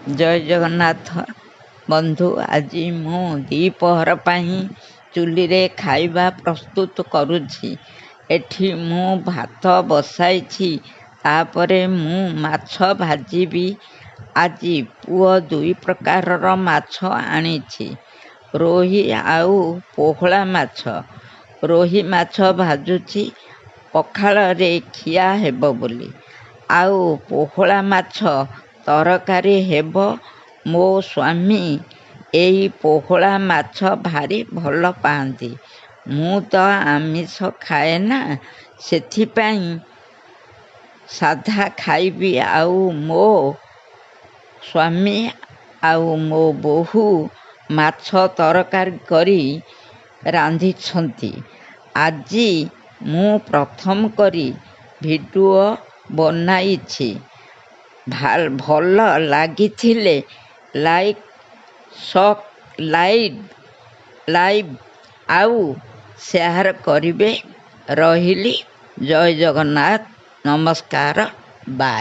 जय जगन्नाथ बंधु। आज मु द्विपहर पाई चुली रे खाइबा प्रस्तुत करुछि। एठी मु भात बसाइछि, तापरे मु माछ भाजिबी। आज पुओ दुई प्रकारर माछ आनिछि, रोही आउ पोहला माछ। रोही माछ भाजुछि पखाल रे खिया हेब बोली, आउ पोहला माछ तरकारी हेब। मो स्वामी एई पोहला माछ भारी भल पाआंती। मु तो आमिष खाए ना, सेथिपाई साधा खाइबी। आउ मो स्वामी आउ मो बोहू माछ तरकारी करी रांधिछंती। आजी मु प्रथम करी भिडिओ बनाइछि। भल लागिथिले लाइव आउ शेयर करिवे। रहिली। जय जगन्नाथ। नमस्कार। बाय।